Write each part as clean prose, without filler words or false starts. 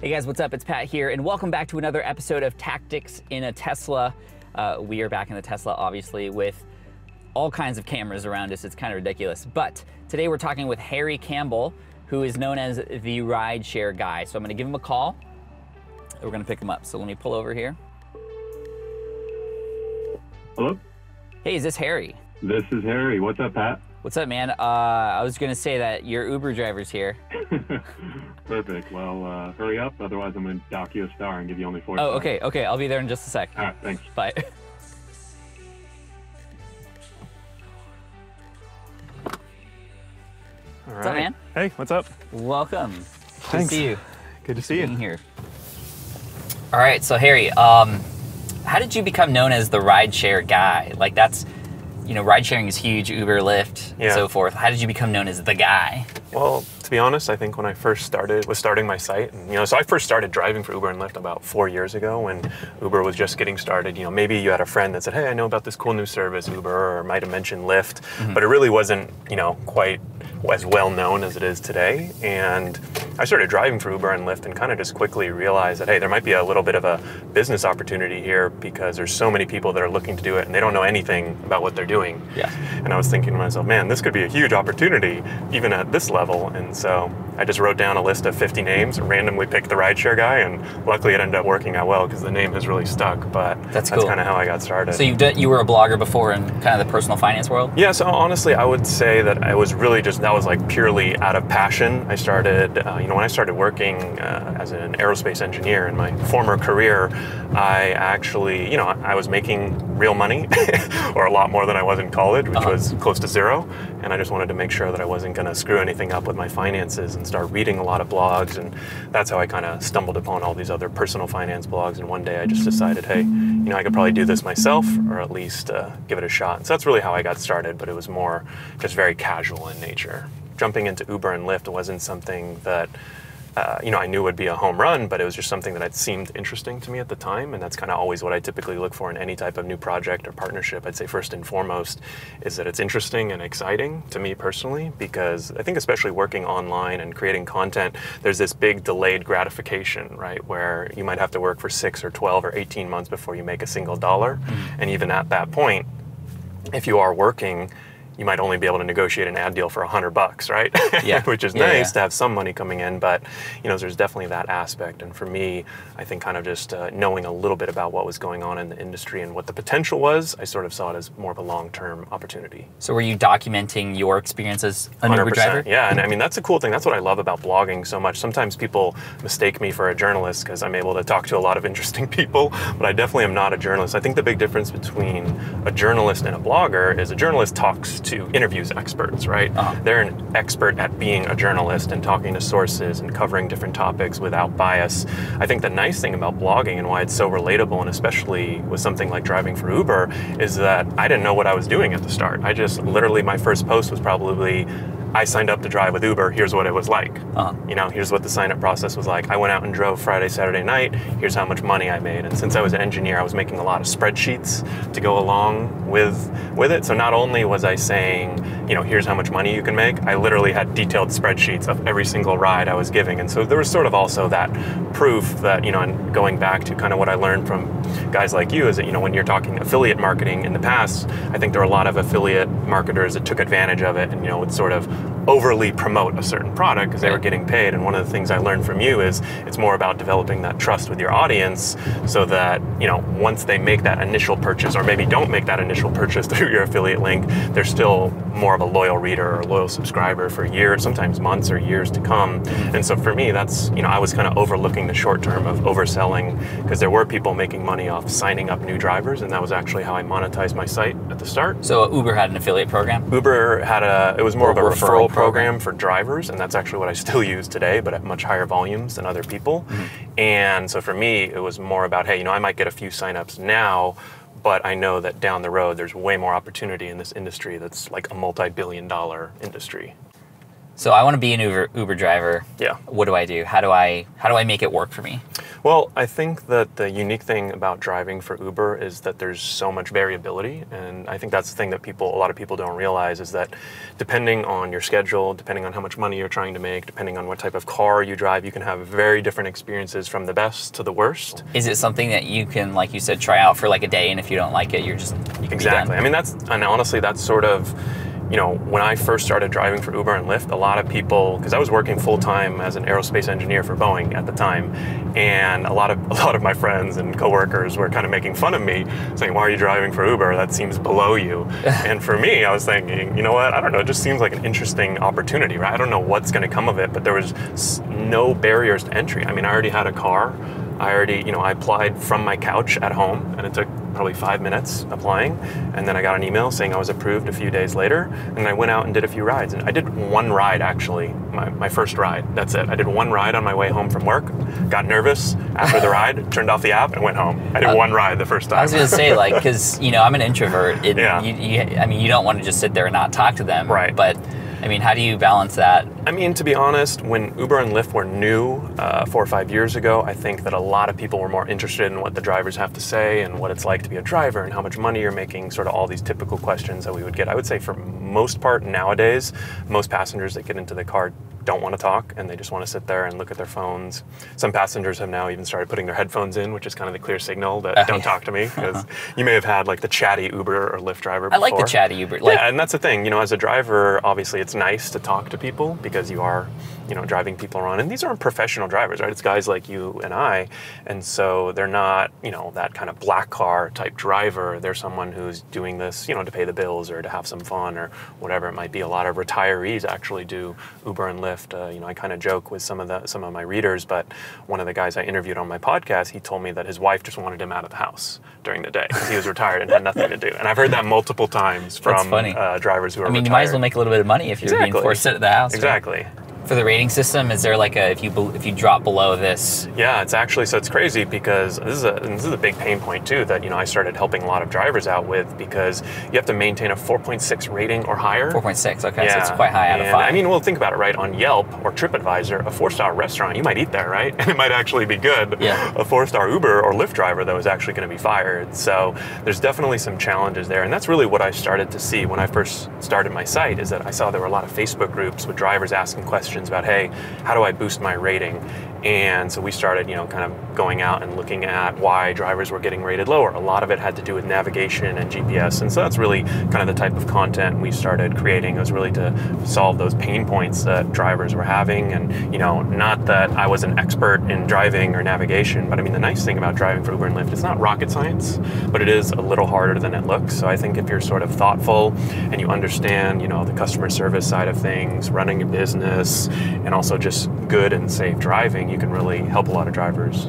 Hey guys, what's up? It's Pat here, and welcome back to another episode of Tactics in a Tesla. We are back in the Tesla, obviously, with all kinds of cameras around us. It's kind of ridiculous. But today we're talking with Harry Campbell, who is known as the rideshare guy. So I'm going to give him a call. We're going to pick him up. So let me pull over here. Hello? Hey, is this Harry? This is Harry. What's up, Pat? What's up, man? I was going to say that your Uber driver's here. Perfect. Well, hurry up. Otherwise, I'm going to dock you a star and give you only 4 Oh, stars. okay. I'll be there in just a sec. All right, thanks. Bye. All right. What's up, man? Hey, what's up? Welcome. Thanks. Good to see you. Good to see you. Being here. All right, so Harry, how did you become known as the rideshare guy? Like that's, ride sharing is huge, Uber, Lyft, and Yeah. so forth. How did you become known as the guy? Well, to be honest, I think when I first starting my site, and so I first started driving for Uber and Lyft about 4 years ago when Uber was just getting started. Maybe you had a friend that said, "Hey, I know about this cool new service, Uber," or might have mentioned Lyft, but it really wasn't, quite as well known as it is today. And I started driving for Uber and Lyft and kind of just quickly realized that, hey, there might be a little bit of a business opportunity here because there's so many people that are looking to do it and they don't know anything about what they're doing. Yeah. And I was thinking to myself, man, this could be a huge opportunity even at this level. And so I just wrote down a list of 50 names, randomly picked the rideshare guy, and luckily it ended up working out well because the name has really stuck. But That's cool. kind of how I got started. So you were a blogger before in kind of the personal finance world? Yeah, so honestly, I would say that I was really that was like purely out of passion. I started, when I started working as an aerospace engineer in my former career, I actually, I was making real money, or a lot more than I was in college, which was close to zero. And I just wanted to make sure that I wasn't going to screw anything up with my finances and start reading a lot of blogs. And that's how I kind of stumbled upon all these other personal finance blogs. And one day I just decided, hey, I could probably do this myself, or at least give it a shot. And so that's really how I got started, but it was more just very casual in nature. Jumping into Uber and Lyft wasn't something that I knew would be a home run, but it was just something that had seemed interesting to me at the time. And that's kind of always what I typically look for in any type of new project or partnership. I'd say first and foremost is that it's interesting and exciting to me personally, because I think especially working online and creating content, there's this big delayed gratification, right? Where you might have to work for 6 or 12 or 18 months before you make a single dollar. And even at that point, if you are working, you might only be able to negotiate an ad deal for $100, right? Yeah. Which is nice to have some money coming in, but there's definitely that aspect. And for me, I think kind of just knowing a little bit about what was going on in the industry and what the potential was, I sort of saw it as more of a long-term opportunity. So were you documenting your experience as an Uber driver? Yeah, and I mean, that's a cool thing. That's what I love about blogging so much. Sometimes people mistake me for a journalist because I'm able to talk to a lot of interesting people, but I definitely am not a journalist. I think the big difference between a journalist and a blogger is a journalist talks to interviews experts, right? They're an expert at being a journalist and talking to sources and covering different topics without bias. I think the nice thing about blogging and why it's so relatable, and especially with something like driving for Uber, is that I didn't know what I was doing at the start. I just literally, my first post was probably, I signed up to drive with Uber, here's what it was like. Here's what the sign-up process was like. I went out and drove Friday, Saturday night, here's how much money I made. And since I was an engineer, I was making a lot of spreadsheets to go along with it. So not only was I saying, here's how much money you can make, I literally had detailed spreadsheets of every single ride I was giving. And so there was sort of also that proof that, and going back to kind of what I learned from guys like you is that, when you're talking affiliate marketing in the past, I think there were a lot of affiliate marketers that took advantage of it and, would sort of overly promote a certain product because they were getting paid. And one of the things I learned from you is it's more about developing that trust with your audience so that, once they make that initial purchase or maybe don't make that initial purchase through your affiliate link, they're still more of a loyal reader or loyal subscriber for years, sometimes months or years to come. And so for me, that's, I was kind of overlooking the short term of overselling because there were people making money off signing up new drivers. And that was actually how I monetized my site at the start. So Uber had an affiliate program? Uber had it was more of a referral program for drivers, and that's actually what I still use today, but at much higher volumes than other people. And so for me, it was more about, hey, I might get a few signups now, but I know that down the road, there's way more opportunity in this industry that's like a multi-billion-dollar industry. So I want to be an Uber driver. Yeah. What do I do? How do I make it work for me? Well, I think that the unique thing about driving for Uber is that there's so much variability, and I think that's the thing that a lot of people don't realize is that depending on your schedule, depending on how much money you're trying to make, depending on what type of car you drive, you can have very different experiences from the best to the worst. Is it something that you can, like you said, try out for like a day, and if you don't like it, you can Exactly. I mean, and honestly, that's sort of, when I first started driving for Uber and Lyft, a lot of people, because I was working full time as an aerospace engineer for Boeing at the time, and a lot of my friends and coworkers were kind of making fun of me, saying, "Why are you driving for Uber? That seems below you." And for me, I was thinking, you know what? I don't know. It just seems like an interesting opportunity, right? I don't know what's going to come of it, but there was no barriers to entry. I mean, I already had a car. I applied from my couch at home, and it took probably 5 minutes applying, and then I got an email saying I was approved a few days later, and I went out and did a few rides. And I did one ride, actually, my first ride. That's it. I did one ride on my way home from work, got nervous after the ride, turned off the app, and went home. I did one ride the first time. I was going to say, like, because, I'm an introvert. Yeah. You don't want to just sit there and not talk to them. Right. But, I mean, how do you balance that? I mean, to be honest, when Uber and Lyft were new 4 or 5 years ago, I think that a lot of people were more interested in what the drivers have to say and what it's like to be a driver and how much money you're making, sort of all these typical questions that we would get. I would say for most part nowadays, most passengers that get into the car don't want to talk, and they just want to sit there and look at their phones. Some passengers have now even started putting their headphones in, which is kind of the clear signal that don't talk to me, because you may have had like the chatty Uber or Lyft driver before. I like the chatty Uber. Yeah, and that's the thing. As a driver, obviously it's nice to talk to people because you are, driving people around. And these aren't professional drivers, right? It's guys like you and I. And so they're not, that kind of black car type driver. They're someone who's doing this, to pay the bills or to have some fun or whatever it might be. A lot of retirees actually do Uber and Lyft. I kind of joke with some of my readers, but one of the guys I interviewed on my podcast, he told me that his wife just wanted him out of the house during the day because he was retired and had nothing to do. And I've heard that multiple times from drivers who are retired. You might as well make a little bit of money if you're being forced to sit at the house. Exactly. Right? For the rating system, is there like if you drop below this? Yeah, it's crazy because this is a big pain point too that I started helping a lot of drivers out with, because you have to maintain a 4.6 rating or higher. 4.6, okay, yeah. So it's quite high out of 5. I mean, well, think about it, right? On Yelp or TripAdvisor, a 4-star restaurant, you might eat there, right? And it might actually be good. Yeah. A 4-star Uber or Lyft driver, though, is actually going to be fired. So there's definitely some challenges there, and that's really what I started to see when I first started my site. Is that I saw there were a lot of Facebook groups with drivers asking questions about, hey, how do I boost my rating? And so we started, kind of going out and looking at why drivers were getting rated lower. A lot of it had to do with navigation and GPS. And so that's really kind of the type of content we started creating. It was really to solve those pain points that drivers were having. And, not that I was an expert in driving or navigation, but I mean, the nice thing about driving for Uber and Lyft, it's not rocket science, but it is a little harder than it looks. So I think if you're sort of thoughtful and you understand, the customer service side of things, running a business, and also just good and safe driving, you can really help a lot of drivers.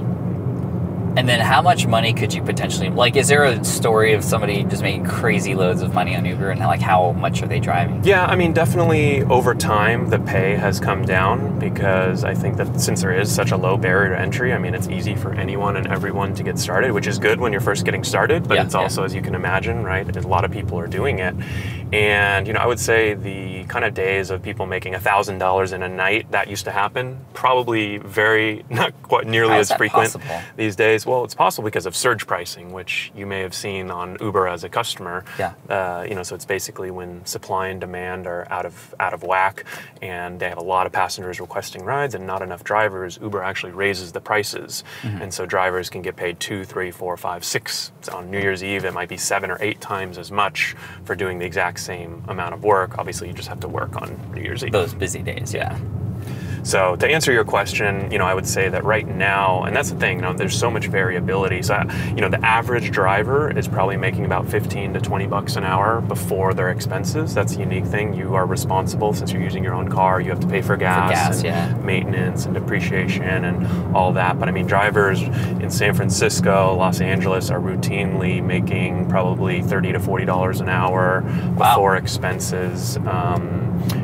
And then how much money could you potentially, is there a story of somebody just making crazy loads of money on Uber, and how much are they driving? Yeah, I mean, definitely over time, the pay has come down, because I think that since there is such a low barrier to entry, I mean, it's easy for anyone and everyone to get started, which is good when you're first getting started, but it's also, as you can imagine, right, a lot of people are doing it. And, I would say the kind of days of people making $1,000 in a night, that used to happen, probably not quite nearly as frequent these days. Well, it's possible because of surge pricing, which you may have seen on Uber as a customer. Yeah. So it's basically when supply and demand are out of whack, and they have a lot of passengers requesting rides and not enough drivers. Uber actually raises the prices, and so drivers can get paid 2, 3, 4, 5, 6. So on New Year's Eve, it might be 7 or 8 times as much for doing the exact same amount of work. Obviously, you just have to work on New Year's Eve. Those busy days, yeah. So to answer your question, I would say that right now, and that's the thing, there's so much variability. So, the average driver is probably making about 15 to 20 bucks an hour before their expenses. That's a unique thing. You are responsible, since you're using your own car. You have to pay for gas and maintenance and depreciation and all that. But I mean, drivers in San Francisco, Los Angeles are routinely making probably $30 to $40 an hour before expenses.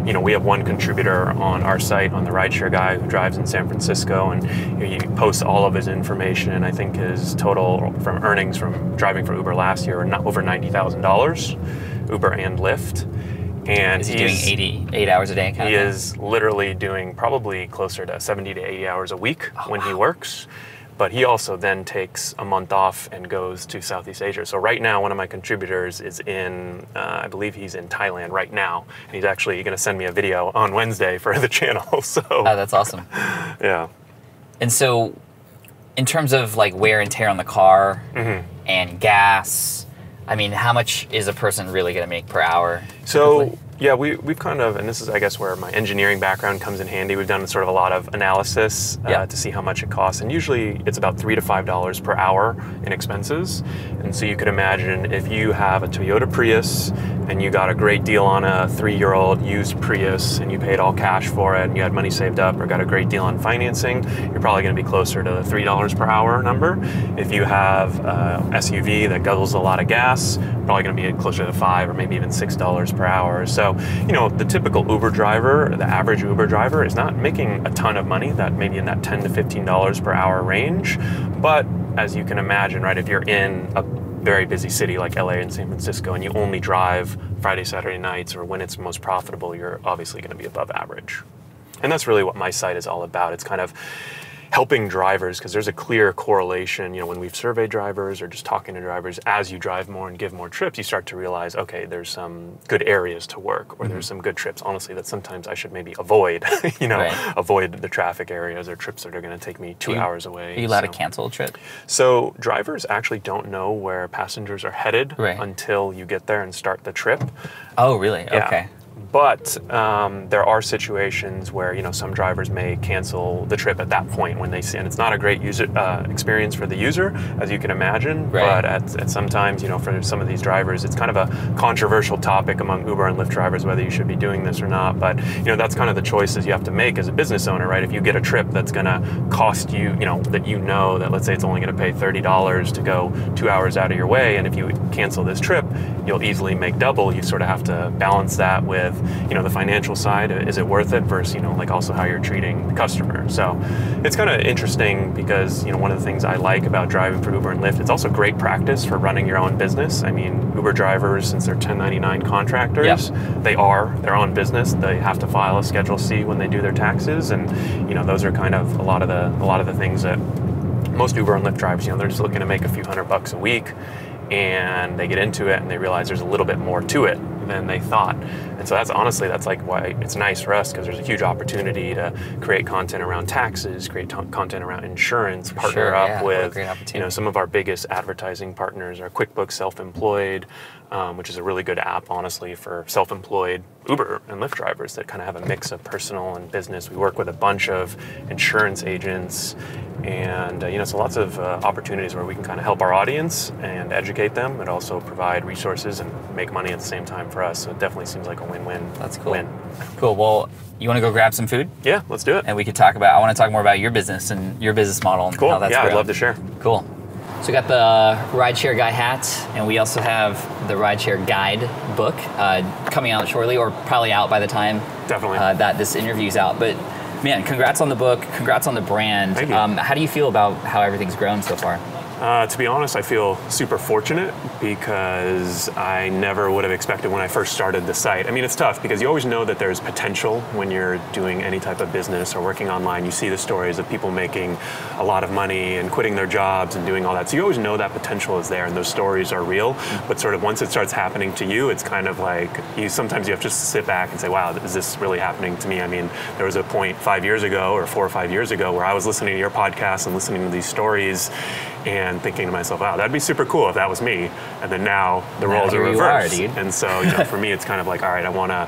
We have one contributor on our site, on the rideshare guy, who drives in San Francisco, and he posts all of his information. I think his total from earnings from driving for Uber last year are over $90,000, Uber and Lyft. And is he doing 88 hours a day? He is literally doing probably closer to 70 to 80 hours a week when he works. but he also then takes a month off and goes to Southeast Asia. So right now, one of my contributors is in, I believe he's in Thailand right now. And he's actually going to send me a video on Wednesday for the channel. So Oh, that's awesome. yeah. And so, in terms of like wear and tear on the car Mm-hmm. and gas, I mean, how much is a person really going to make per hour? So typically? yeah, we've kind of, and this is I guess where my engineering background comes in handy. We've done sort of a lot of analysis Yeah. to see how much it costs, and usually it's about $3 to $5 per hour in expenses. And so you could imagine if you have a Toyota Prius and you got a great deal on a 3-year-old used Prius and you paid all cash for it and you had money saved up or got a great deal on financing, you're probably going to be closer to the $3 per hour number. If you have a SUV that guzzles a lot of gas, probably going to be closer to $5 or maybe even $6 per hour. So, you know, the typical Uber driver, the average Uber driver is not making a ton of money, that maybe in that $10 to $15 per hour range. But as you can imagine, right, if you're in a very busy city like LA and San Francisco and you only drive Friday, Saturday nights or when it's most profitable, you're obviously going to be above average. And that's really what my site is all about. It's kind of helping drivers, because there's a clear correlation, you know, when we've surveyed drivers or just talking to drivers, as you drive more and give more trips, you start to realize, okay, there's some good areas to work, or there's some good trips, honestly, that sometimes I should maybe avoid, you know, Right. avoid the traffic areas or trips that are going to take me 2 hours away. Are you allowed to So- cancel a trip? So drivers actually don't know where passengers are headed Right. until you get there and start the trip. Oh, really? Yeah. Okay. But there are situations where, you know, some drivers may cancel the trip at that point when they see, and it's not a great user experience for the user, as you can imagine. Right. But at sometimes, you know, for some of these drivers, it's kind of a controversial topic among Uber and Lyft drivers whether you should be doing this or not. But you know, that's kind of the choices you have to make as a business owner, right? If you get a trip that's going to cost you, you know, that let's say it's only going to pay $30 to go 2 hours out of your way, and if you cancel this trip, you'll easily make double. You sort of have to balance that with, you know, the financial side. Is it worth it versus, you know, like also how you're treating the customer. So it's kind of interesting because, you know, one of the things I like about driving for Uber and Lyft, it's also great practice for running your own business. I mean, Uber drivers, since they're 1099 contractors, they are their own business. They have to file a Schedule C when they do their taxes, and you know, those are kind of a lot of the things that most Uber and Lyft drivers, you know, they're just looking to make a few $100 a week, and they get into it and they realize there's a little bit more to it than they thought. And so that's like why it's nice for us, because there's a huge opportunity to create content around taxes, create content around insurance, partner up with, you know, some of our biggest advertising partners are QuickBooks Self-Employed, which is a really good app, honestly, for self-employed Uber and Lyft drivers that kind of have a mix of personal and business. We work with a bunch of insurance agents, and you know, so lots of opportunities where we can kind of help our audience and educate them, and also provide resources and make money at the same time for us. So it definitely seems like a win-win. That's cool. Win. Cool. Well, you want to go grab some food? Yeah, let's do it. And we could I want to talk more about your business and your business model and Cool. how that's Yeah, grown. I'd love to share. Cool. So we got the Rideshare Guy hat, and we also have the Rideshare Guide book coming out shortly, or probably out by the time Definitely. that this interview's out. But man, congrats on the book, congrats on the brand. Thank you. How do you feel about how everything's grown so far? To be honest, I feel super fortunate because I never would have expected when I first started the site. I mean, it's tough because you always know that there's potential when you're doing any type of business or working online. You see the stories of people making a lot of money and quitting their jobs and doing all that. So you always know that potential is there and those stories are real. But sort of once it starts happening to you, it's kind of like sometimes you have to just sit back and say, wow, is this really happening to me? I mean, there was a point 5 years ago or 4 or 5 years ago where I was listening to your podcast and listening to these stories and thinking to myself, wow, that'd be super cool if that was me. And then now the roles are here you are, reversed. dude. And so, you know, for me, it's kind of like, all right, I want to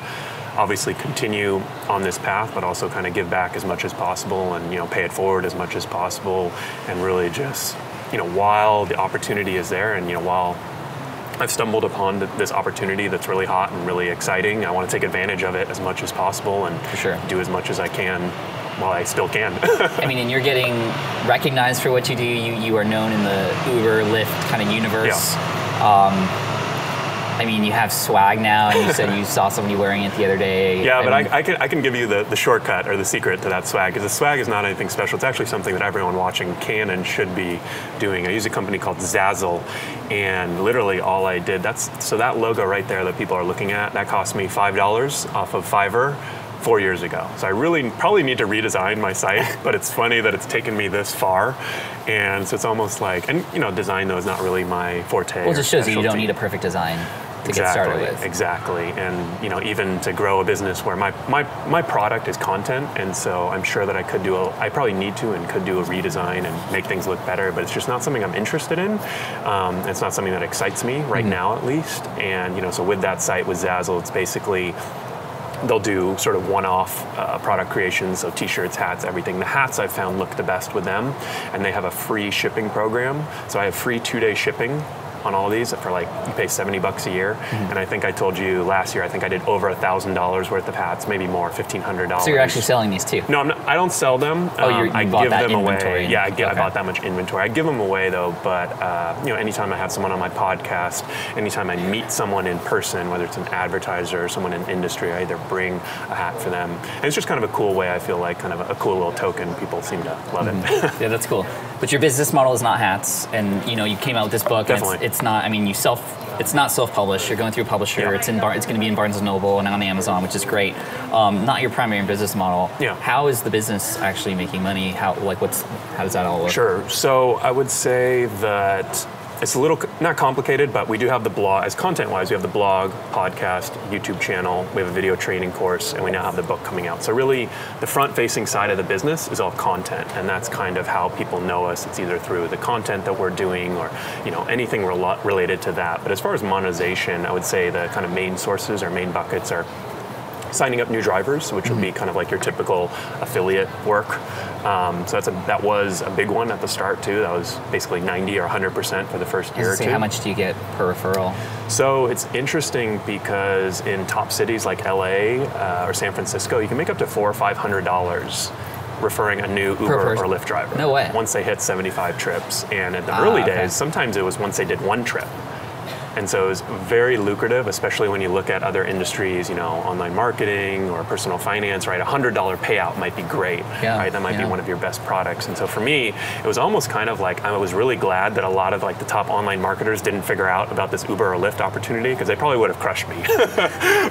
obviously continue on this path, but also kind of give back as much as possible and, you know, pay it forward as much as possible. And really just, you know, while the opportunity is there and, you know, while I've stumbled upon this opportunity that's really hot and really exciting, I want to take advantage of it as much as possible and For sure. do as much as I can while I still can. I mean, and you're getting recognized for what you do. You are known in the Uber, Lyft kind of universe. I mean, you have swag now, and you said you saw somebody wearing it the other day. Yeah, but mean, I can give you the shortcut or the secret to that swag, because the swag is not anything special. It's actually something that everyone watching can and should be doing. I use a company called Zazzle, and literally all I did, so that logo right there that people are looking at, that cost me $5 off of Fiverr 4 years ago. So I really probably need to redesign my site, but it's funny that it's taken me this far. And so it's almost like, and design though is not really my forte. Well, it just shows you don't specialty. need a perfect design to Exactly, get started with. exactly. And even to grow a business where my product is content, and so I'm sure that I probably need to and could do a redesign and make things look better, but it's just not something I'm interested in. It's not something that excites me right now, at least. And so with that site, with Zazzle, it's basically they'll do sort of one-off product creations, so t-shirts, hats, everything. The hats I've found look the best with them, and they have a free shipping program. So I have free 2-day shipping on all these for you pay $70 a year. And I think I told you last year, I think I did over $1,000 worth of hats, maybe more, $1,500. So you're actually selling these too? No, I don't sell them. I give them inventory. away. Yeah, I bought that much inventory. I give them away though, but anytime I have someone on my podcast, anytime I meet someone in person, whether it's an advertiser or someone in industry, I either bring a hat for them. And it's just kind of a cool way, I feel like, kind of a cool little token. People seem to love it. Yeah, that's cool. But your business model is not hats, and you came out with this book. Definitely. And it's not. I mean, it's not self-published. You're going through a publisher. Yeah. It's going to be in Barnes & Noble and on Amazon, which is great. Not your primary business model. Yeah. How is the business actually making money? How does that all work? Sure. So I would say that it's a little, not complicated, but we do have the blog, as content-wise, we have the blog, podcast, YouTube channel, we have a video training course, and we now have the book coming out. So really, the front-facing side of the business is all content, and that's kind of how people know us. It's either through the content that we're doing or anything related to that. But as far as monetization, I would say the kind of main sources or main buckets are signing up new drivers, which would be kind of like your typical affiliate work. So that was a big one at the start too. That was basically 90 or 100% for the first year or two. How much do you get per referral? So it's interesting because in top cities like LA or San Francisco, you can make up to $400 or $500 referring a new Uber or Lyft driver. No way. Once they hit 75 trips. And in the early days, sometimes it was once they did one trip. And so it was very lucrative, especially when you look at other industries, online marketing or personal finance, right? $100 payout might be great, right? That might be one of your best products. And so for me, it was almost kind of like, I was really glad that a lot of the top online marketers didn't figure out about this Uber or Lyft opportunity, because they probably would have crushed me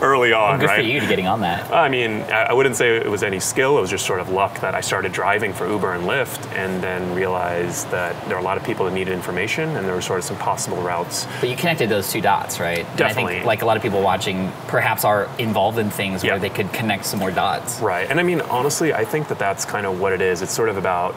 early on, good right? For you to getting on that. I mean, I wouldn't say it was any skill, it was just sort of luck that I started driving for Uber and Lyft and then realized that there were a lot of people that needed information and there were sort of some possible routes. But you connected those two dots, right? Definitely. And I think a lot of people watching perhaps are involved in things where they could connect some more dots. Right. And I mean, honestly, I think that that's kind of what it is. It's sort of about,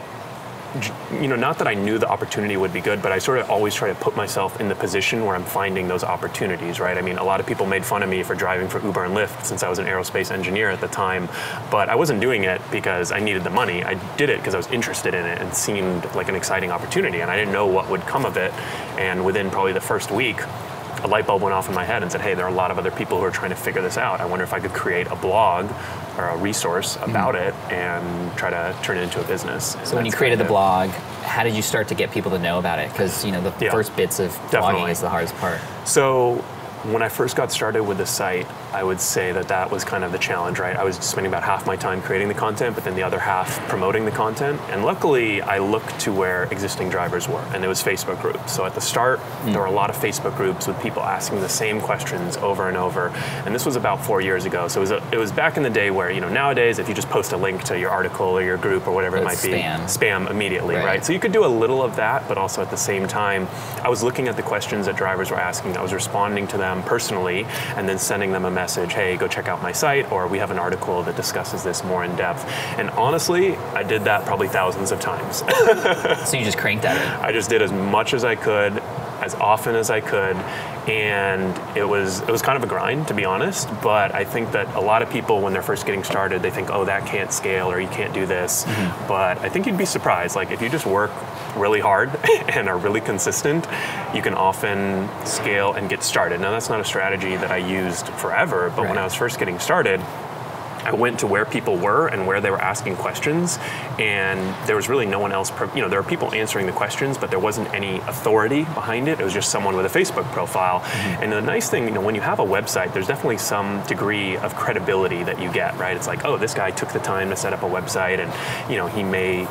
not that I knew the opportunity would be good, but I sort of always try to put myself in the position where I'm finding those opportunities, right? I mean, a lot of people made fun of me for driving for Uber and Lyft since I was an aerospace engineer at the time, but I wasn't doing it because I needed the money. I did it because I was interested in it and seemed like an exciting opportunity, and I didn't know what would come of it. And within probably the first week, a light bulb went off in my head and said, hey, there are a lot of other people who are trying to figure this out. I wonder if I could create a blog or a resource about it and try to turn it into a business. So when you created the blog, how did you start to get people to know about it? Because the first bits of blogging is the hardest part. So when I first got started with the site, I would say that was kind of the challenge, right? I was spending about half my time creating the content, but then the other half promoting the content. And luckily, I looked to where existing drivers were, and it was Facebook groups. So at the start, there were a lot of Facebook groups with people asking the same questions over and over. And this was about 4 years ago. So it was back in the day where, nowadays, if you just post a link to your article or your group or whatever it might be, spam immediately, right? So you could do a little of that, but also at the same time, I was looking at the questions that drivers were asking. I was responding to them personally and then sending them a message, hey, go check out my site, or we have an article that discusses this more in depth. And honestly, I did that probably thousands of times. So you just cranked at it? I just did as much as I could, as often as I could, and it was kind of a grind, to be honest, but I think that a lot of people, when they're first getting started, they think, oh, that can't scale, or you can't do this, but I think you'd be surprised. Like, if you just work really hard and are really consistent, you can often scale and get started. Now, that's not a strategy that I used forever, but when I was first getting started, I went to where people were and where they were asking questions, and there was really no one else. There were people answering the questions, but there wasn't any authority behind it. It was just someone with a Facebook profile. And the nice thing, when you have a website, there's definitely some degree of credibility that you get, right? It's like, oh, this guy took the time to set up a website, and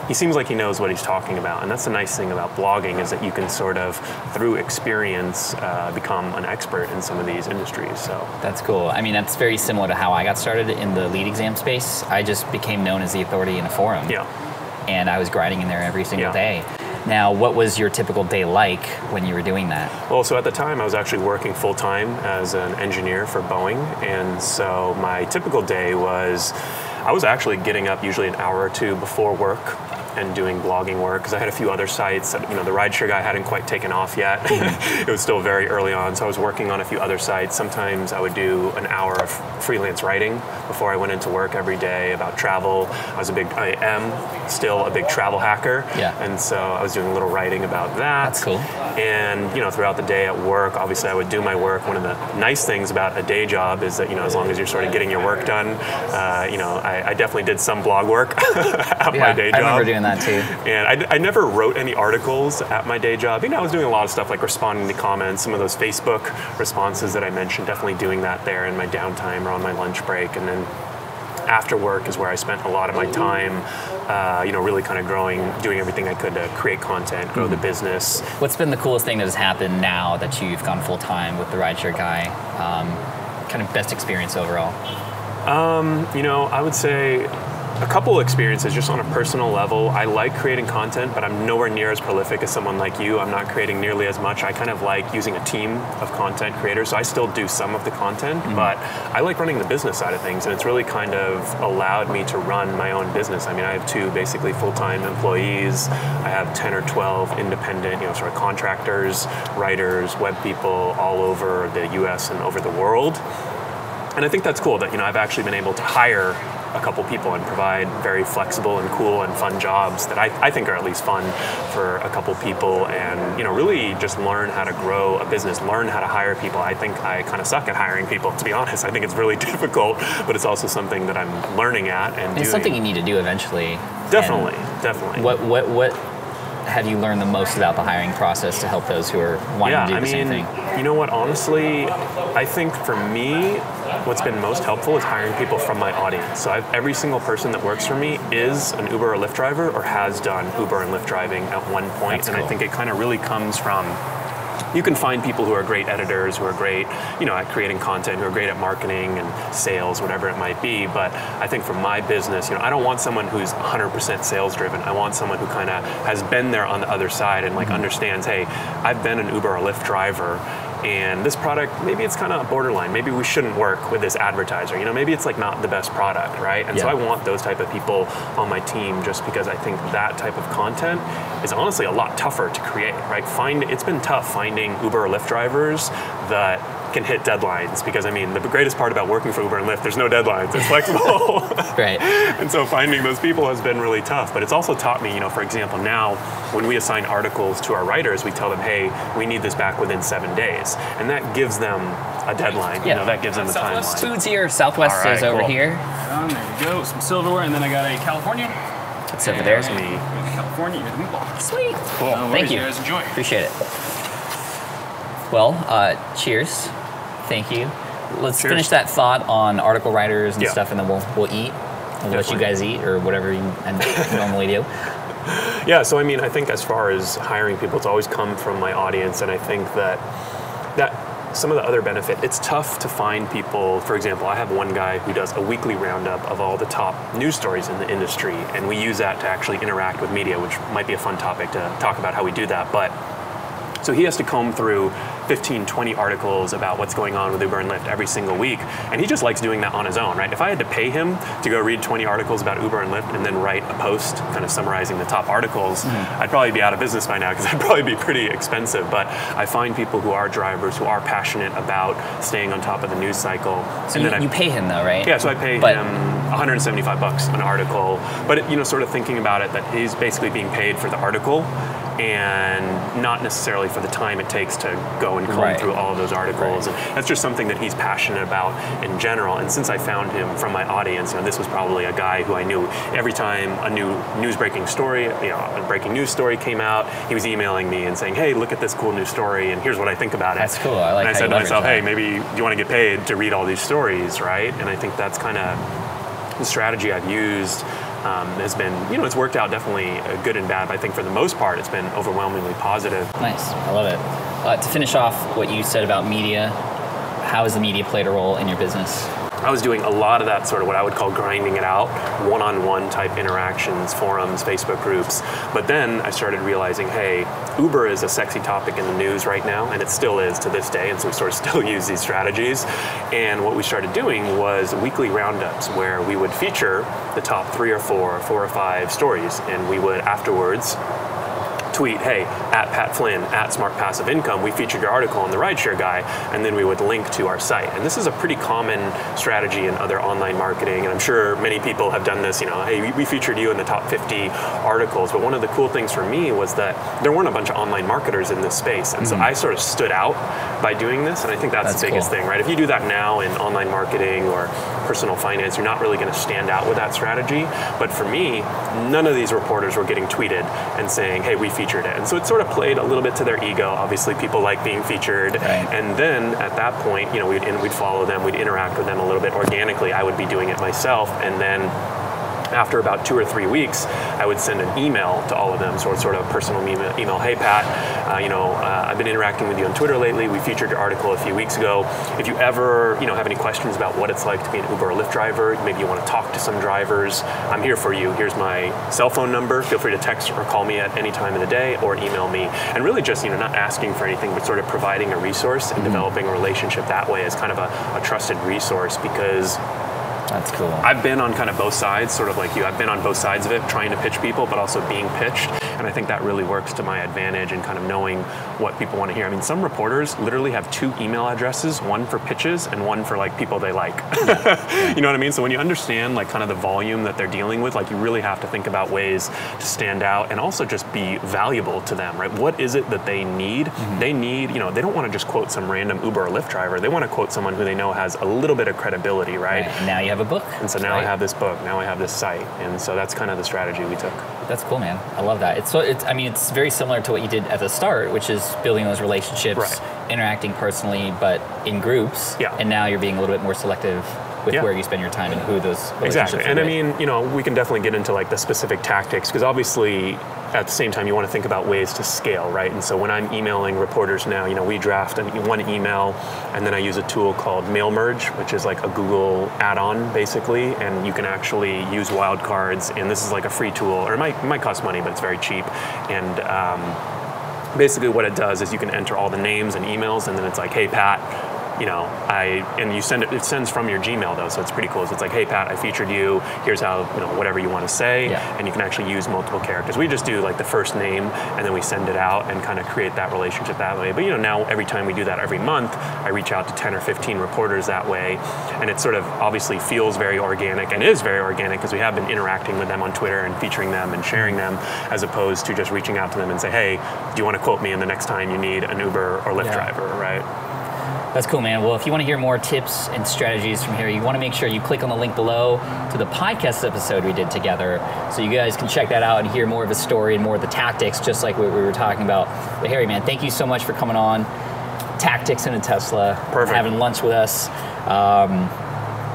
he seems like he knows what he's talking about. And that's the nice thing about blogging, is that you can sort of, through experience, become an expert in some of these industries. So that's cool. I mean, that's very similar to how I got started in the leading exam space, I just became known as the authority in a forum. Yeah. And I was grinding in there every single Yeah. day. Now, what was your typical day like when you were doing that? Well, so at the time I was actually working full time as an engineer for Boeing, and so my typical day was I was actually getting up usually an hour or two before work and doing blogging work because I had a few other sites that, the rideshare guy hadn't quite taken off yet. It was still very early on, so I was working on a few other sites. Sometimes I would do an hour of freelance writing before I went into work every day about travel. I am still a big travel hacker, and so I was doing a little writing about that. That's cool. And throughout the day at work, obviously I would do my work. One of the nice things about a day job is that as long as you're sort of getting your work done, I definitely did some blog work at my day job. I remember doing that too. And I never wrote any articles at my day job. I was doing a lot of stuff like responding to comments, some of those Facebook responses that I mentioned, definitely doing that there in my downtime or on my lunch break. And then after work is where I spent a lot of my time, really kind of doing everything I could to create content, grow the business. What's been the coolest thing that has happened now that you've gone full time with the rideshare guy? Kind of best experience overall? I would say a couple experiences just on a personal level. I like creating content, but I'm nowhere near as prolific as someone like you. I'm not creating nearly as much. I kind of like using a team of content creators, so I still do some of the content, but I like running the business side of things, and it's really kind of allowed me to run my own business. I have two basically full-time employees. I have 10 or 12 independent, sort of contractors, writers, web people all over the US and over the world. And I think that's cool that, I've actually been able to hire a couple people and provide very flexible and cool and fun jobs that I think are at least fun for a couple people, and really just learn how to grow a business, learn how to hire people. I think I kind of suck at hiring people, to be honest. I think it's really difficult, but it's also something that I'm learning at and doing. It's something you need to do eventually. Definitely. What have you learned the most about the hiring process to help those who are wanting to do the same thing? You know what, honestly, I think for me, what's been most helpful is hiring people from my audience. So every single person that works for me is an Uber or Lyft driver or has done Uber and Lyft driving at one point. That's and cool. I think it kind of really comes from, you can find people who are great editors, who are great, at creating content, who are great at marketing and sales, whatever it might be. But I think for my business, I don't want someone who's 100% sales driven. I want someone who kind of has been there on the other side and understands, hey, I've been an Uber or Lyft driver, and this product, maybe it's kind of borderline. Maybe we shouldn't work with this advertiser. Maybe it's not the best product, right? And so I want those type of people on my team, just because I think that type of content is honestly a lot tougher to create, right? It's been tough finding Uber or Lyft drivers that can hit deadlines, because the greatest part about working for Uber and Lyft, there's no deadlines, it's flexible. Right. And so finding those people has been really tough, but it's also taught me, for example, now when we assign articles to our writers, we tell them, hey, we need this back within 7 days. And that gives them a deadline, that gives them a timeline. Food's here, Southwest is over here. There you go, some silverware, and then I got a California. It's over there. There's me. California, you're the meatball. Sweet. Cool. Thank you. You guys enjoy. Appreciate it. Well, cheers. Thank you. Let's Cheers. finish that thought on article writers and Yeah. stuff, and then we'll eat. We'll let you Definitely. guys eat, or whatever you normally do. Yeah, so I think as far as hiring people, it's always come from my audience, and I think that some of the other benefit, it's tough to find people. For example, I have one guy who does a weekly roundup of all the top news stories in the industry, and we use that to actually interact with media, which might be a fun topic to talk about how we do that. But so he has to comb through 15, 20 articles about what's going on with Uber and Lyft every single week, and he just likes doing that on his own, right? If I had to pay him to go read 20 articles about Uber and Lyft and then write a post kind of summarizing the top articles, I'd probably be out of business by now, because that'd probably be pretty expensive. But I find people who are drivers, who are passionate about staying on top of the news cycle. So you pay him though, right? Yeah, so I pay him $175 an article, but sort of thinking about it, that he's basically being paid for the article and not necessarily for the time it takes to go and comb through all of those articles. Right. And that's just something that he's passionate about in general. And since I found him from my audience, this was probably a guy who I knew every time a new breaking news story came out, he was emailing me and saying, hey, look at this cool news story, and here's what I think about it. That's cool. I like and I how said you to myself, leverage hey, maybe do you want to get paid to read all these stories, right? And I think that's kind of the strategy I've used. Has been, it's worked out definitely good and bad, but I think for the most part, it's been overwhelmingly positive. Nice. I love it. To finish off what you said about media, how has the media played a role in your business? I was doing a lot of that sort of what I would call grinding it out, one-on-one type interactions, forums, Facebook groups. But then I started realizing, hey, Uber is a sexy topic in the news right now, and it still is to this day, and so we sort of still use these strategies. And what we started doing was weekly roundups where we would feature the top 3 or 4 or 5 stories, and we would afterwards tweet, hey, at Pat Flynn, at Smart Passive Income, we featured your article on the Rideshare Guy, and then we would link to our site. And this is a pretty common strategy in other online marketing, and I'm sure many people have done this, hey, we featured you in the top 50 articles, but one of the cool things for me was that there weren't a bunch of online marketers in this space, and so I sort of stood out by doing this, and I think that's the biggest thing, right? If you do that now in online marketing or personal finance, you're not really going to stand out with that strategy, but for me, none of these reporters were getting tweeted and saying, hey, we featured it. And so it sort of played a little bit to their ego. Obviously, people like being featured. Right. And then at that point, we'd follow them, we'd interact with them a little bit organically. I would be doing it myself. And then after about 2 or 3 weeks, I would send an email to all of them, sort of personal email. Hey, Pat, I've been interacting with you on Twitter lately. We featured your article a few weeks ago. If you ever, have any questions about what it's like to be an Uber or Lyft driver, maybe you want to talk to some drivers, I'm here for you. Here's my cell phone number. Feel free to text or call me at any time of the day or email me. And really just, not asking for anything, but sort of providing a resource and developing a relationship that way as kind of a trusted resource, because that's cool. I've been on kind of both sides, sort of like you. I've been on both sides of it, trying to pitch people, but also being pitched. And I think that really works to my advantage in kind of knowing what people want to hear. I mean, some reporters literally have 2 email addresses, one for pitches and one for like people they like. You know what I mean? So when you understand like kind of the volume that they're dealing with, like you really have to think about ways to stand out and also just be valuable to them, right? What is it that they need? They need, they don't want to just quote some random Uber or Lyft driver. They want to quote someone who they know has a little bit of credibility, right? And now you have a book. And so now I have this book, now I have this site. And so that's kind of the strategy we took. That's cool, man. I love that. It's very similar to what you did at the start, which is building those relationships, interacting personally, but in groups. Yeah. And now you're being a little bit more selective with where you spend your time and who those relationships exactly. And are I mean, we can definitely get into like the specific tactics, because obviously at the same time you want to think about ways to scale, right? And so when I'm emailing reporters now, we draft one email, and then I use a tool called MailMerge, which is like a Google add-on basically, and you can actually use wildcards, and this is like a free tool, or it might cost money, but it's very cheap. And basically what it does is you can enter all the names and emails, and then it's like, hey, Pat, and you send it, it sends from your Gmail though, so it's pretty cool. So it's like, hey, Pat, I featured you, here's how, whatever you want to say, and you can actually use multiple characters. We just do like the first name, and then we send it out and kind of create that relationship that way. But now every time we do that every month, I reach out to 10 or 15 reporters that way, and it sort of obviously feels very organic, and is very organic, because we have been interacting with them on Twitter and featuring them and sharing them, as opposed to just reaching out to them and say, hey, do you want to quote me in the next time you need an Uber or Lyft driver, right? That's cool, man. Well, if you want to hear more tips and strategies from here, you want to make sure you click on the link below to the podcast episode we did together, so you guys can check that out and hear more of his story and more of the tactics, just like what we were talking about. But Harry, man, thank you so much for coming on Tactics in a Tesla. Perfect. Having lunch with us.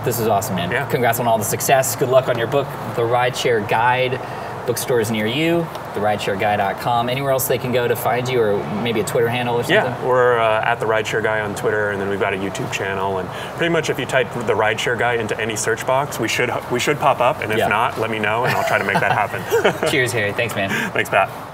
This is awesome, man. Yeah. Congrats on all the success. Good luck on your book, The Rideshare Guide. Bookstores near you, therideshareguy.com. Anywhere else they can go to find you, or maybe a Twitter handle or something? Yeah, we're at The Rideshare Guy on Twitter, and then we've got a YouTube channel. And pretty much if you type The Rideshare Guy into any search box, we should pop up. And if not, let me know, and I'll try to make that happen. Cheers, Harry. Thanks, man. Thanks, Pat.